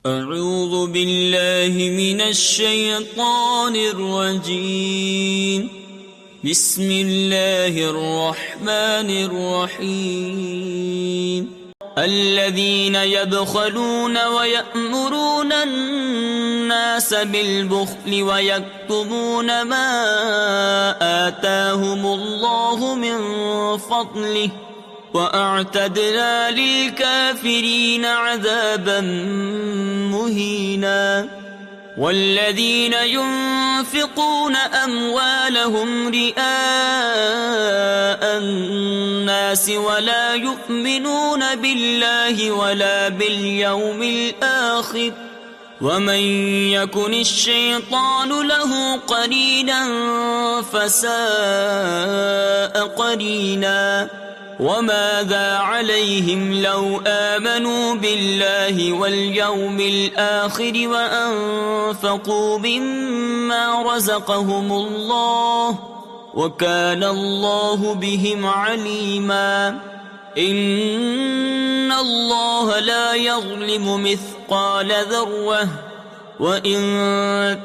اعوذ باللہ من الشیطان الرجیم بسم اللہ الرحمن الرحیم الذین یبخلون ویأمرون الناس بالبخل ویکتمون ما آتاهم اللہ من فضلہ وَأَعْتَدْنَا لِلْكَافِرِينَ عَذَابًا مُهِينًا وَالَّذِينَ يُنْفِقُونَ أَمْوَالَهُمْ رِئَاءَ النَّاسِ وَلَا يُؤْمِنُونَ بِاللَّهِ وَلَا بِالْيَوْمِ الْآخِرِ وَمَنْ يَكُنِ الشَّيْطَانُ لَهُ قَرِينًا فَسَاءَ قَرِينًا وَمَاذَا عَلَيْهِمْ لَوْ آمَنُوا بِاللَّهِ وَالْيَوْمِ الْآخِرِ وَأَنفَقُوا مِمَّا رَزَقَهُمُ اللَّهُ وَكَانَ اللَّهُ بِهِمْ عَلِيمًا إِنَّ اللَّهَ لَا يَظْلِمُ مِثْقَالَ ذَرَّةٍ وَإِن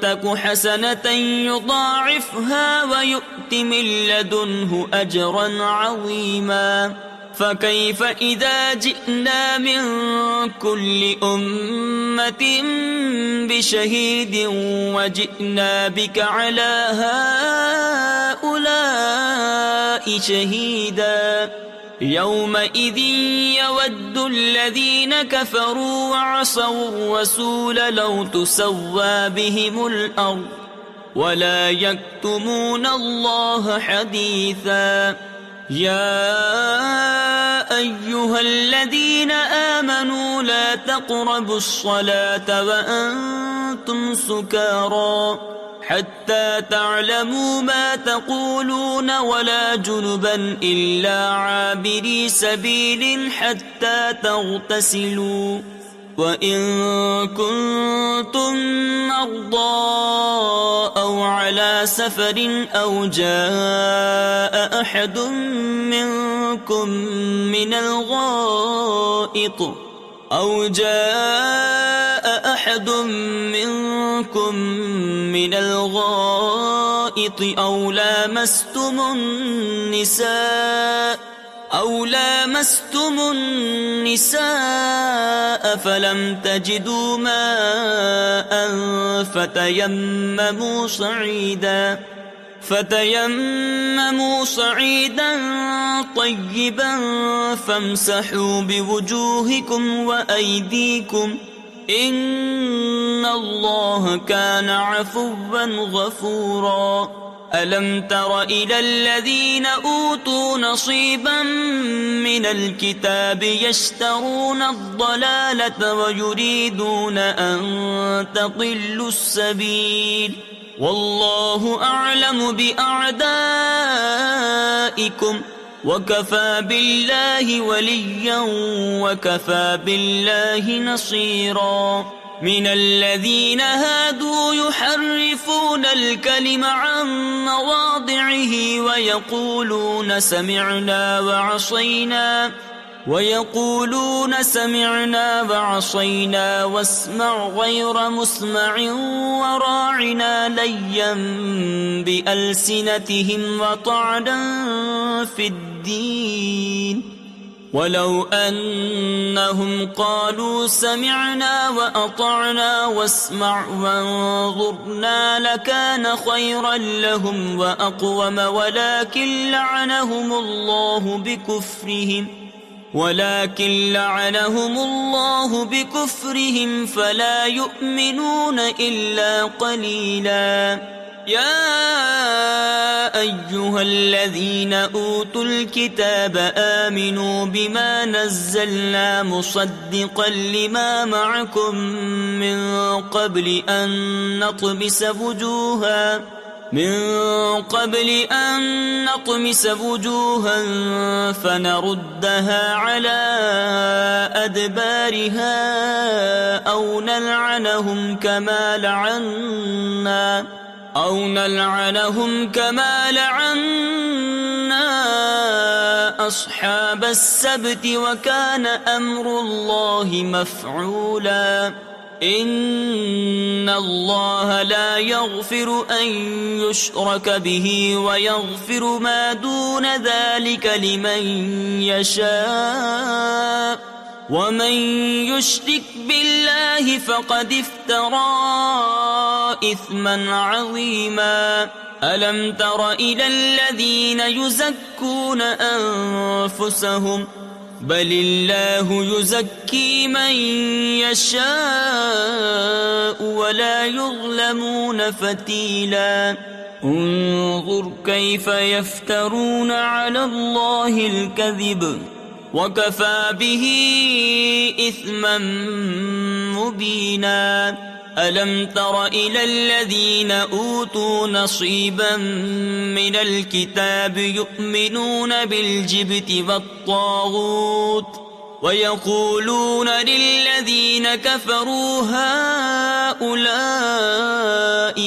تَكُ حَسَنَةً يُضَاعِفْهَا وَيُؤْتِ مِن لَّدُنْهُ أَجْرًا عَظِيمًا فَكَيْفَ إِذَا جِئْنَا مِن كُلِّ أُمَّةٍ بِشَهِيدٍ وَجِئْنَا بِكَ عَلَى هَٰؤُلَاءِ شَهِيدًا يومئذ يود الذين كفروا وعصوا الرسول لو تسوى بهم الأرض ولا يكتمون الله حديثا يا أيها الذين آمنوا لا تقربوا الصلاة وأنتم سكارى حتى تعلموا ما تقولون ولا جنبا إلا عابري سبيل حتى تغتسلوا وإن كنتم مرضى أو على سفر أو جاء أحد منكم من الغائط أو لامستم النساء فلم تجدوا ماء فتيمموا صعيدا طيبا فامسحوا بوجوهكم وأيديكم إن الله كان عفوا غفورا ألم تر إلى الذين أوتوا نصيبا من الكتاب يشترون الضلالة ويريدون أن تضلوا السبيل والله أعلم بأعدائكم وكفى بالله وليا وكفى بالله نصيرا من الذين هادوا يحرفون الكلم عن مواضعه ويقولون سمعنا وعصينا واسمع غير مسمع وراعنا ليا بألسنتهم وطعنا في الدين ولو أنهم قالوا سمعنا وأطعنا واسمع وانظرنا لكان خيرا لهم وأقوم ولكن لعنهم الله بكفرهم فلا يؤمنون إلا قليلا يا أيها الذين أوتوا الكتاب آمنوا بما نزلنا مصدقا لما معكم من قبل أن نطمس وجوها فنردها على أدبارها أو نلعنهم كما لعنا أصحاب السبت وكان أمر الله مفعولا إن الله لا يغفر أن يشرك به ويغفر ما دون ذلك لمن يشاء ومن يشرك بالله فقد افترى إثما عظيما ألم تر إلى الذين يزكون أنفسهم بل الله يزكي من يشاء ولا يظلمون فتيلا انظر كيف يفترون على الله الكذب وكفى به إثما مبينا ألم تر إلى الذين أوتوا نصيبا من الكتاب يؤمنون بالجبت والطاغوت ويقولون للذين كفروا هؤلاء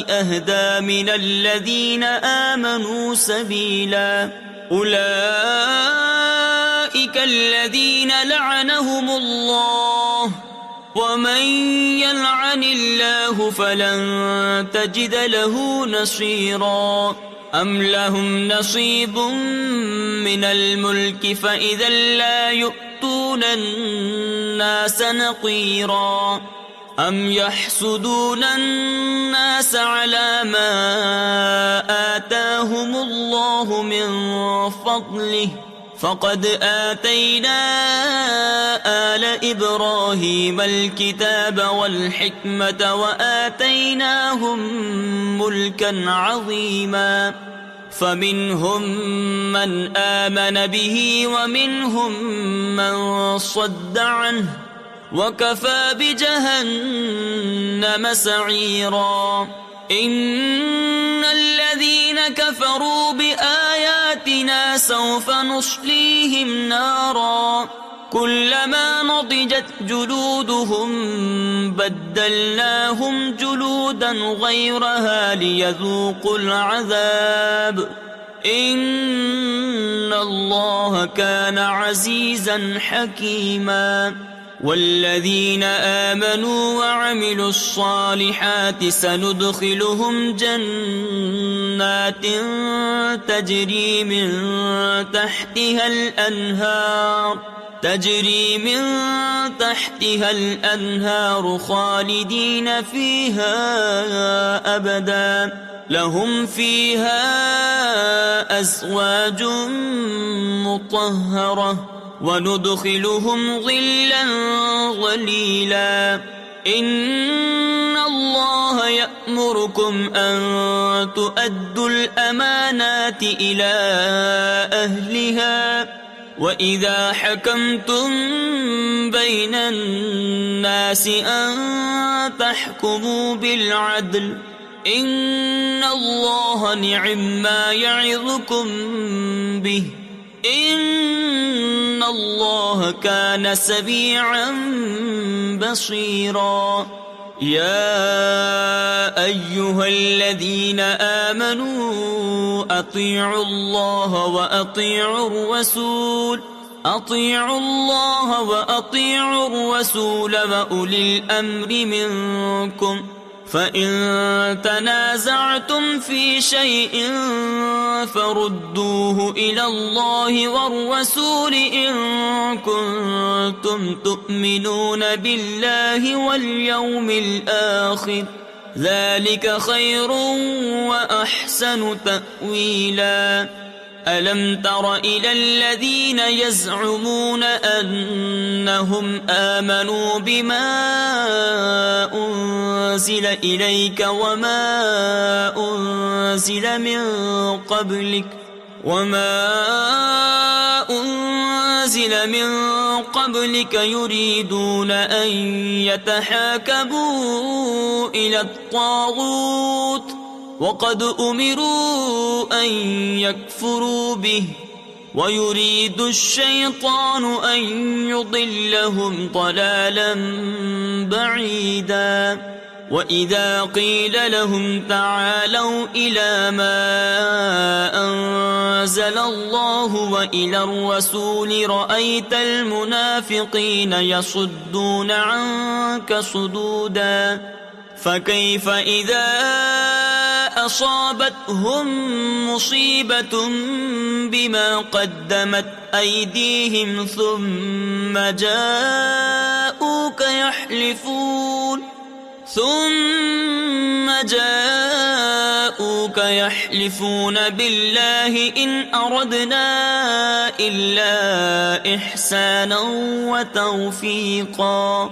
أهدى من الذين آمنوا سبيلا أولئك الذين لعنهم الله ومن يلعن الله فلن تجد له نصيرا أم لهم نصيب من الملك فإذا لا يؤتون الناس نقيرا أم يحسدون الناس على ما آتاهم الله من فضله فقد آتينا آل إبراهيم الكتاب والحكمة وآتيناهم ملكا عظيما فمنهم من آمن به ومنهم من صد عنه وكفى بجهنم سعيرا إن الذين كفروا بآياتنا سوف نصليهم نارا كلما نضجت جلودهم بدلناهم جلودا غيرها ليذوقوا العذاب إن الله كان عزيزا حكيما والذين آمنوا وعملوا الصالحات سندخلهم جنات تجري من تحتها الأنهار خالدين فيها أبدا لهم فيها أزواج مطهرة وندخلهم ظلا ظليلا إن الله يأمركم أن تؤدوا الأمانات إلى أهلها وإذا حكمتم بين الناس أن تحكموا بالعدل إن الله نعما يعظكم به إن الله كان سميعا بصيرا يا أيها الذين آمنوا أطيعوا الله وأطيعوا الرسول وأولي الأمر منكم فإن تنازعتم في شيء فردوه إلى الله والرسول إن كنتم تؤمنون بالله واليوم الآخر ذلك خير وأحسن تأويلا ألم تر إلى الذين يزعمون أنهم آمنوا بما أنزل إليك وما أنزل من قبلك يريدون أن يتحاكموا إلى الطاغوت وقد أمروا أن يكفروا به ويريد الشيطان أن يضلهم ضلالا بعيدا وَإِذَا قِيلَ لَهُمْ تَعَالَوْا إِلَى مَا أَنزَلَ اللَّهُ وَإِلَى الرَّسُولِ رَأَيْتَ الْمُنَافِقِينَ يَصُدُّونَ عَنكَ صُدُودًا فَكَيْفَ إِذَا أَصَابَتْهُم مُّصِيبَةٌ بِمَا قَدَّمَتْ أَيْدِيهِمْ ثُمَّ جاءوك يحلفون بالله إن أردنا إلا إحسانا وتوفيقا